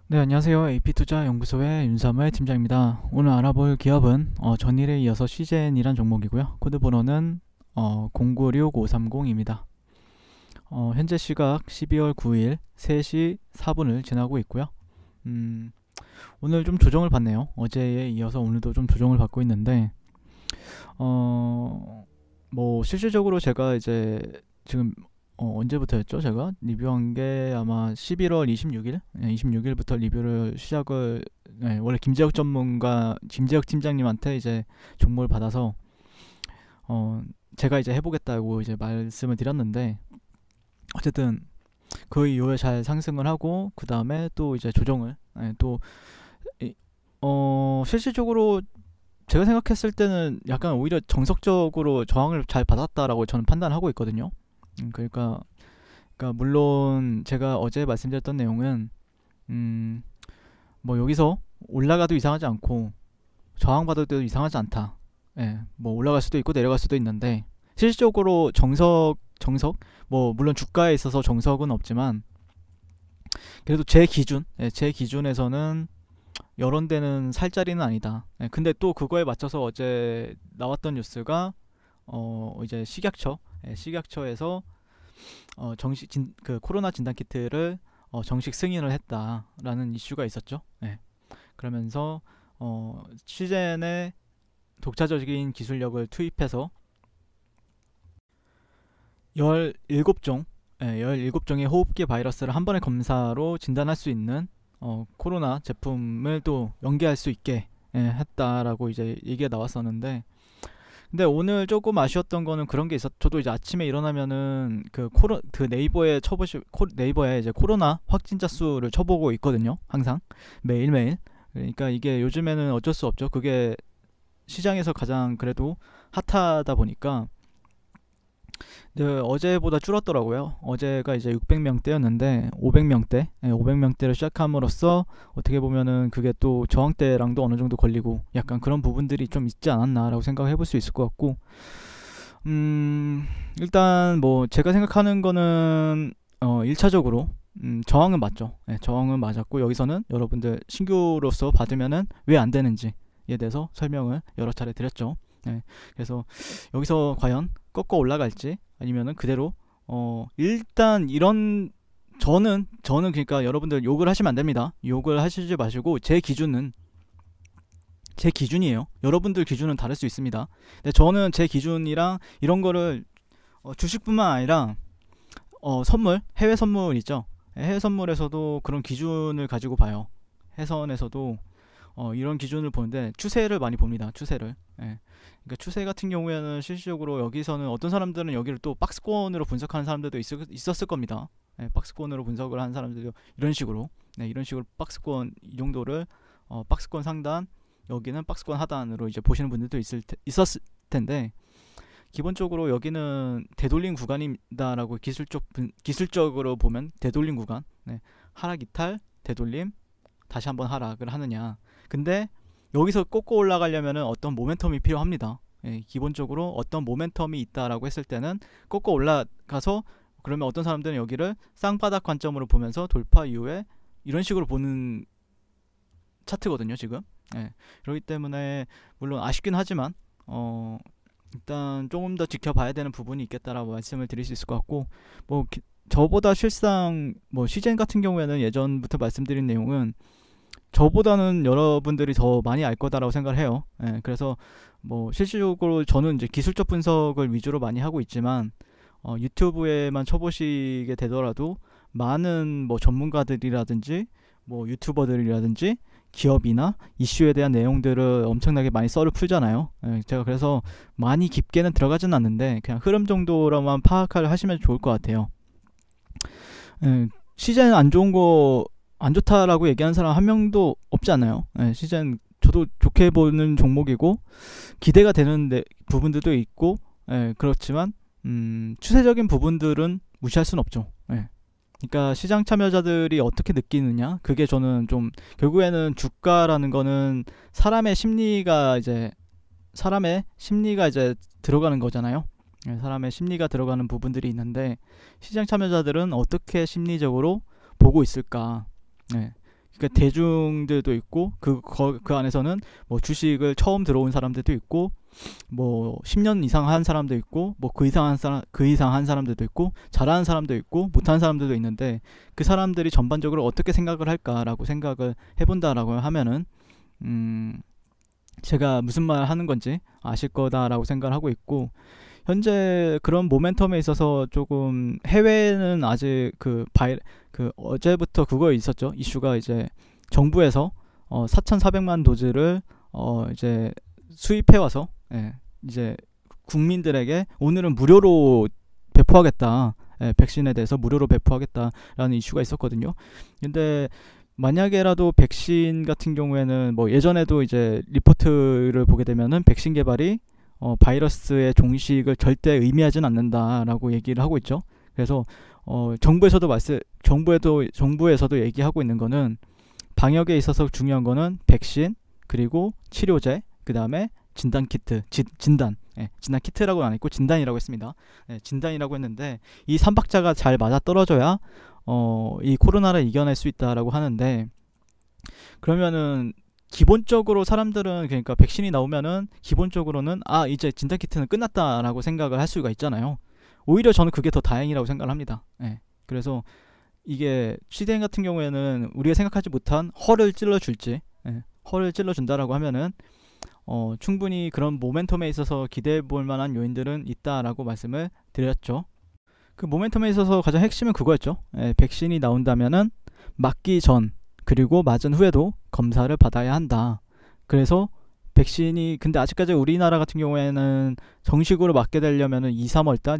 네, 안녕하세요. AP투자연구소의 윤삼의 팀장입니다. 오늘 알아볼 기업은 전일에 이어서 시젠이란 종목이고요. 코드 번호는 096530입니다. 현재 시각 12월 9일 3시 4분을 지나고 있고요. 오늘 좀 조정을 받네요. 어제에 이어서 오늘도 좀 조정을 받고 있는데 뭐 실질적으로 제가 이제 지금 언제부터였죠? 제가 리뷰한 게 아마 11월 26일? 26일부터 리뷰를 시작을, 원래 김재혁 팀장님한테 이제 종목을 받아서, 어, 제가 이제 해보겠다고 이제 말씀을 드렸는데, 어쨌든 그 이후에 잘 상승을 하고, 그 다음에 또 이제 조정을, 또, 실질적으로 제가 생각했을 때는 약간 오히려 정석적으로 저항을 잘 받았다라고 저는 판단하고 있거든요. 그러니까 물론 제가 어제 말씀드렸던 내용은 음, 뭐 여기서 올라가도 이상하지 않고 저항받아도 이상하지 않다. 예, 뭐 올라갈 수도 있고 내려갈 수도 있는데 실질적으로 정석 뭐 물론 주가에 있어서 정석은 없지만 그래도 제 기준에서는 이런 데는 살 자리는 아니다. 예, 근데 또 그거에 맞춰서 어제 나왔던 뉴스가 이제 식약처에서 그 코로나 진단 키트를 정식 승인을 했다라는 이슈가 있었죠. 네. 그러면서 시젠의 독자적인 기술력을 투입해서 17종, 17종의 호흡기 바이러스를 한 번의 검사로 진단할 수 있는 코로나 제품을 또 연계할 수 있게 했다라고 이제 얘기가 나왔었는데, 근데 오늘 조금 아쉬웠던 거는 그런 게 저도 이제 아침에 일어나면은 그 네이버에 이제 코로나 확진자 수를 쳐보고 있거든요. 항상 매일매일. 그러니까 이게 요즘에는 어쩔 수 없죠. 그게 시장에서 가장 그래도 핫하다 보니까. 네, 어제보다 줄었더라고요. 어제가 이제 600명대였는데 500명대, 500명대를 시작함으로써 어떻게 보면은 그게 또 저항대랑도 어느 정도 걸리고 약간 그런 부분들이 좀 있지 않았나라고 생각해 볼 수 있을 것 같고, 일단 뭐 제가 생각하는 거는 1차적으로 저항은 맞죠. 저항은 맞았고 여기서는 여러분들 신규로서 받으면은 왜 안 되는지에 대해서 설명을 여러 차례 드렸죠. 그래서 여기서 과연 꺾어 올라갈지 아니면은 그대로 일단 이런 저는 그러니까 여러분들 욕을 하시면 안 됩니다. 욕을 하시지 마시고 제 기준이에요. 여러분들 기준은 다를 수 있습니다. 근데 저는 제 기준이랑 이런 거를 주식뿐만 아니라 해외 선물 있죠. 해외 선물에서도 그런 기준을 가지고 봐요. 해선에서도 이런 기준을 보는데 추세를 많이 봅니다. 추세를. 그러니까 추세 같은 경우에는 실질적으로 여기서는 어떤 사람들은 여기를 또 박스권으로 분석하는 사람들도 있었을 겁니다. 박스권으로 분석을 하는 사람들도 이런 식으로, 이런 식으로 박스권 이 정도를 박스권 상단, 여기는 박스권 하단으로 이제 보시는 분들도 있었을 텐데, 기본적으로 여기는 되돌림 구간이다라고 기술적으로 보면 되돌림 구간, 하락 이탈 되돌림 다시 한번 하락을 하느냐. 근데 여기서 꺾고 올라가려면 어떤 모멘텀이 필요합니다. 기본적으로 어떤 모멘텀이 있다라고 했을 때는 꺾고 올라가서, 그러면 어떤 사람들은 여기를 쌍바닥 관점으로 보면서 돌파 이후에 이런 식으로 보는 차트거든요 지금. 그렇기 때문에 물론 아쉽긴 하지만 일단 조금 더 지켜봐야 되는 부분이 있겠다라고 말씀을 드릴 수 있을 것 같고, 뭐 저보다 실상 뭐 시젠 같은 경우에는 예전부터 말씀드린 내용은 저보다는 여러분들이 더 많이 알 거다라고 생각을 해요. 그래서 뭐 실질적으로 저는 이제 기술적 분석을 위주로 많이 하고 있지만 유튜브에만 쳐보시게 되더라도 많은 뭐 전문가들이라든지 뭐 유튜버들이라든지 기업이나 이슈에 대한 내용들을 엄청나게 많이 썰을 풀잖아요. 제가 그래서 많이 깊게는 들어가진 않는데 그냥 흐름 정도로만 파악을 하시면 좋을 것 같아요. 시즌 안 좋다라고 얘기하는 사람 한 명도 없지 않아요. 시즌 저도 좋게 보는 종목이고 기대가 되는 부분들도 있고, 그렇지만 추세적인 부분들은 무시할 수는 없죠. 그러니까 시장 참여자들이 어떻게 느끼느냐, 그게 저는 좀 결국에는 주가라는 거는 사람의 심리가 이제 들어가는 거잖아요. 사람의 심리가 들어가는 부분들이 있는데 시장 참여자들은 어떻게 심리적으로 보고 있을까. 그러니까 대중들도 있고 그 안에서는 뭐 주식을 처음 들어온 사람들도 있고 뭐 10년 이상 한 사람도 있고 뭐 그 이상 한 사람들도 있고 잘하는 사람도 있고 못하는 사람들도 있는데 그 사람들이 전반적으로 어떻게 생각을 할까라고 생각을 해본다라고 하면은 제가 무슨 말 하는 건지 아실 거다라고 생각을 하고 있고 현재 그런 모멘텀에 있어서 조금 해외는 아직 그 어제부터 그거 있었죠. 이슈가 이제 정부에서 4,400만 도즈를 이제 수입해 와서 이제 국민들에게 오늘은 무료로 배포하겠다. 백신에 대해서 무료로 배포하겠다라는 이슈가 있었거든요. 근데 만약에라도 백신 같은 경우에는 뭐 예전에도 이제 리포트를 보게 되면은 백신 개발이 바이러스의 종식을 절대 의미하진 않는다라고 얘기를 하고 있죠. 그래서 정부에서도 얘기하고 있는 거는 방역에 있어서 중요한 거는 백신 그리고 치료제 그 다음에 진단 키트 진단 키트라고는 안 했고 진단이라고 했습니다. 진단이라고 했는데 이 3박자가 잘 맞아 떨어져야 이 코로나를 이겨낼 수 있다라고 하는데 그러면은 기본적으로 사람들은 그러니까 백신이 나오면은 기본적으로는 이제 진단 키트는 끝났다라고 생각을 할 수가 있잖아요. 오히려 저는 그게 더 다행이라고 생각을 합니다. 그래서 이게 시대인 같은 경우에는 우리가 생각하지 못한 허를 찔러줄지 허를 찔러준다라고 하면은 충분히 그런 모멘텀에 있어서 기대해 볼 만한 요인들은 있다라고 말씀을 드렸죠. 그 모멘텀에 있어서 가장 핵심은 그거였죠. 백신이 나온다면은 맞기 전 그리고 맞은 후에도 검사를 받아야 한다. 그래서 백신이 근데 아직까지 우리나라 같은 경우에는 정식으로 맞게 되려면은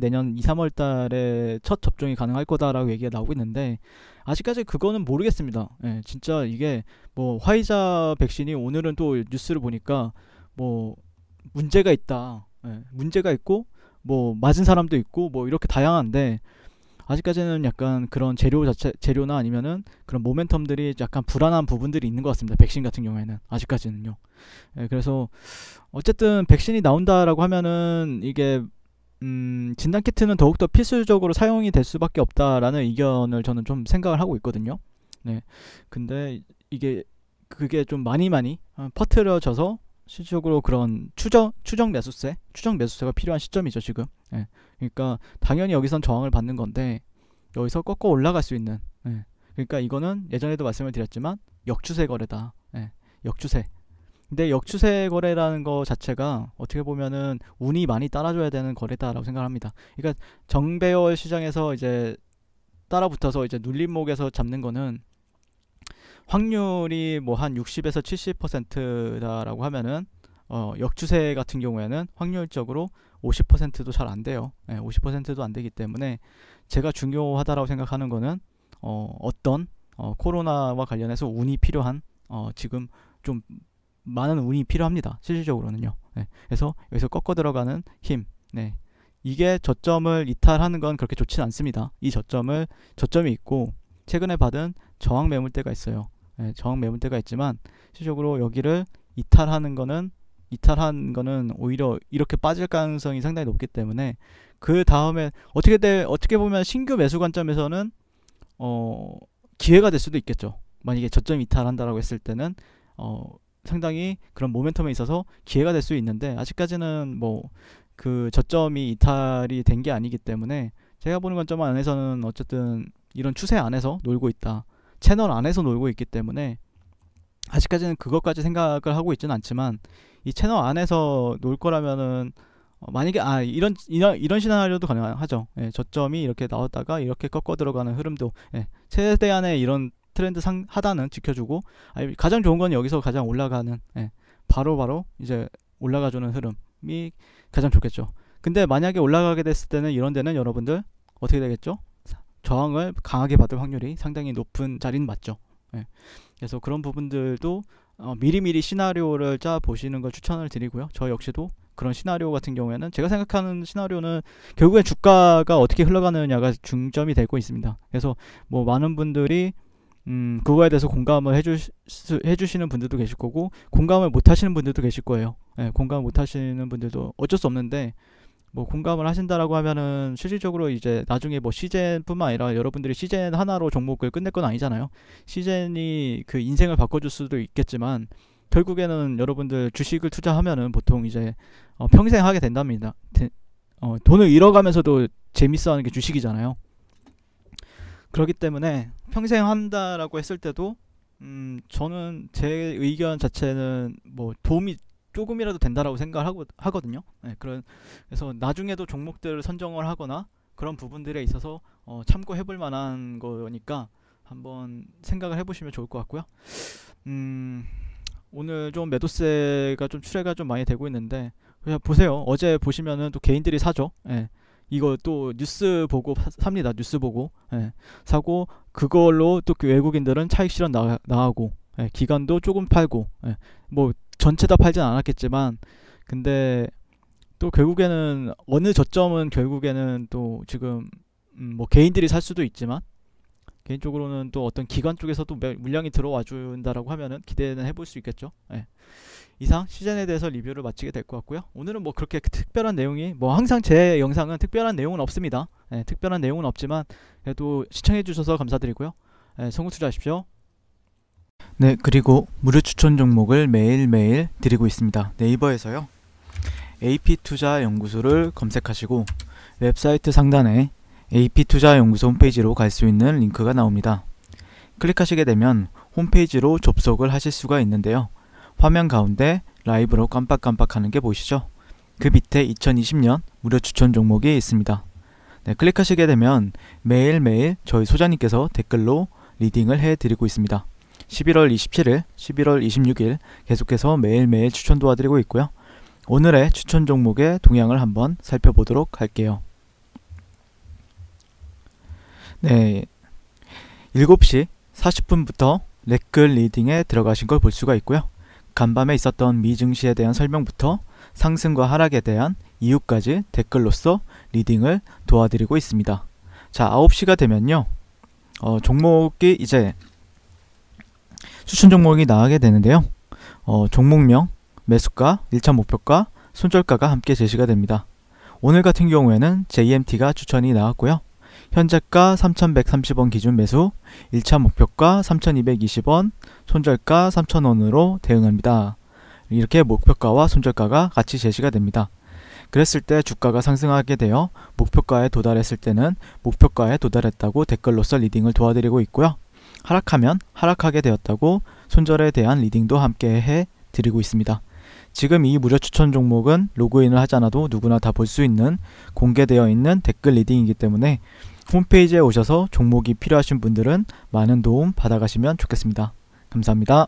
내년 2, 3월달에 첫 접종이 가능할 거다라고 얘기가 나오고 있는데 아직까지 그거는 모르겠습니다. 진짜 이게 뭐 화이자 백신이 오늘은 또 뉴스를 보니까 뭐 문제가 있다. 문제가 있고 뭐 맞은 사람도 있고 뭐 이렇게 다양한데 아직까지는 약간 그런 재료나 아니면은 그런 모멘텀들이 약간 불안한 부분들이 있는 것 같습니다. 백신 같은 경우에는 아직까지는요. 그래서 어쨌든 백신이 나온다라고 하면은 이게 진단 키트는 더욱더 필수적으로 사용이 될 수밖에 없다라는 의견을 저는 좀 생각을 하고 있거든요. 근데 그게 좀 많이 퍼뜨려져서 실질적으로 그런 추정 매수세가 필요한 시점이죠 지금. 그러니까 당연히 여기선 저항을 받는 건데 여기서 꺾어 올라갈 수 있는. 그러니까 이거는 예전에도 말씀을 드렸지만 역추세 거래다. 역추세. 근데 역추세 거래라는 거 자체가 어떻게 보면은 운이 많이 따라줘야 되는 거래다라고 생각합니다. 그러니까 정배열 시장에서 이제 따라붙어서 이제 눌림목에서 잡는 거는 확률이 뭐 한 60에서 70%다라고 하면은 역추세 같은 경우에는 확률적으로 50%도 잘 안 돼요. 50%도 안 되기 때문에 제가 중요하다라고 생각하는 거는 어떤 코로나와 관련해서 운이 필요한 지금 좀 많은 운이 필요합니다. 실질적으로는요. 그래서 여기서 꺾어 들어가는 힘. 이게 저점을 이탈하는 건 그렇게 좋진 않습니다. 이 저점이 있고 최근에 받은 저항 매물대가 있어요. 저항 매물대가 있지만 실질적으로 여기를 이탈한 거는 오히려 이렇게 빠질 가능성이 상당히 높기 때문에 그 다음에 어떻게 보면 신규 매수 관점에서는 기회가 될 수도 있겠죠. 만약에 저점 이탈한다라고 했을 때는 상당히 그런 모멘텀에 있어서 기회가 될 수 있는데 아직까지는 뭐 그 저점이 이탈이 된 게 아니기 때문에 제가 보는 관점 안에서는 어쨌든 이런 추세 안에서 놀고 있다. 채널 안에서 놀고 있기 때문에 아직까지는 그것까지 생각을 하고 있지는 않지만 이 채널 안에서 놀 거라면은 만약에 이런 시나리오도 가능하죠. 저점이 이렇게 나왔다가 이렇게 꺾어 들어가는 흐름도 최대한의 이런 트렌드 하단은 지켜주고 가장 좋은 건 여기서 가장 올라가는 바로 이제 올라가주는 흐름이 가장 좋겠죠. 근데 만약에 올라가게 됐을 때는 이런 데는 여러분들 어떻게 되겠죠? 저항을 강하게 받을 확률이 상당히 높은 자리는 맞죠. 그래서 그런 부분들도 미리미리 시나리오를 짜 보시는 걸 추천을 드리고요. 저 역시도 그런 시나리오 같은 경우에는 제가 생각하는 시나리오는 결국엔 주가가 어떻게 흘러가느냐가 중점이 되고 있습니다. 그래서 뭐 많은 분들이 그거에 대해서 공감을 해주시는 분들도 계실 거고 공감을 못 하시는 분들도 계실 거예요. 공감을 못 하시는 분들도 어쩔 수 없는데 뭐 공감을 하신다라고 하면은 실질적으로 이제 나중에 뭐 시젠뿐만 아니라 여러분들이 시젠 하나로 종목을 끝낼 건 아니잖아요. 시젠이 그 인생을 바꿔줄 수도 있겠지만 결국에는 여러분들 주식을 투자하면은 보통 이제 평생 하게 된답니다. 돈을 잃어가면서도 재밌어하는 게 주식이잖아요. 그렇기 때문에 평생 한다라고 했을 때도 저는 제 의견 자체는 뭐 도움이 조금이라도 된다라고 생각을 하거든요. 네, 그래서 나중에도 종목들을 선정을 하거나 그런 부분들에 있어서 참고해볼 만한 거니까 한번 생각을 해보시면 좋을 것 같고요. 오늘 좀 매도세가 좀 출회가 좀 많이 되고 있는데 그냥 보세요. 어제 보시면은 또 개인들이 사죠. 예. 이거 또 뉴스 보고 삽니다. 뉴스 보고 사고 그걸로 또 그 외국인들은 차익 실현 나가고 기관도 조금 팔고 뭐 전체 다 팔진 않았겠지만 근데 또 결국에는 어느 저점은 결국에는 또 지금 뭐 개인들이 살 수도 있지만 개인적으로는 또 어떤 기관 쪽에서도 물량이 들어와 준다라고 하면은 기대는 해볼 수 있겠죠. 이상 시즌에 대해서 리뷰를 마치게 될 것 같고요. 오늘은 뭐 그렇게 특별한 내용이 뭐 항상 제 영상은 특별한 내용은 없습니다. 특별한 내용은 없지만 그래도 시청해 주셔서 감사드리고요. 성공 투자하십시오. 네, 그리고 무료 추천 종목을 매일매일 드리고 있습니다. 네이버에서요. AP투자연구소를 검색하시고 웹사이트 상단에 AP투자연구소 홈페이지로 갈 수 있는 링크가 나옵니다. 클릭하시게 되면 홈페이지로 접속을 하실 수가 있는데요. 화면 가운데 라이브로 깜빡깜빡하는 게 보이시죠? 그 밑에 2020년 무료 추천 종목이 있습니다. 네, 클릭하시게 되면 매일매일 저희 소장님께서 댓글로 리딩을 해드리고 있습니다. 11월 27일, 11월 26일 계속해서 매일매일 추천 도와드리고 있고요. 오늘의 추천 종목의 동향을 한번 살펴보도록 할게요. 네, 7시 40분부터 레클 리딩에 들어가신 걸 볼 수가 있고요. 간밤에 있었던 미 증시에 대한 설명부터 상승과 하락에 대한 이유까지 댓글로서 리딩을 도와드리고 있습니다. 자, 9시가 되면요. 종목이 이제 추천 종목이 나가게 되는데요. 종목명, 매수가, 1차 목표가, 손절가가 함께 제시가 됩니다. 오늘 같은 경우에는 JMT가 추천이 나왔고요. 현재가 3,130원 기준 매수, 1차 목표가 3,220원, 손절가 3,000원으로 대응합니다. 이렇게 목표가와 손절가가 같이 제시가 됩니다. 그랬을 때 주가가 상승하게 되어 목표가에 도달했을 때는 목표가에 도달했다고 댓글로서 리딩을 도와드리고 있고요. 하락하면 하락하게 되었다고 손절에 대한 리딩도 함께 해드리고 있습니다. 지금 이 무료 추천 종목은 로그인을 하지 않아도 누구나 다 볼 수 있는 공개되어 있는 댓글 리딩이기 때문에 홈페이지에 오셔서 종목이 필요하신 분들은 많은 도움 받아가시면 좋겠습니다. 감사합니다.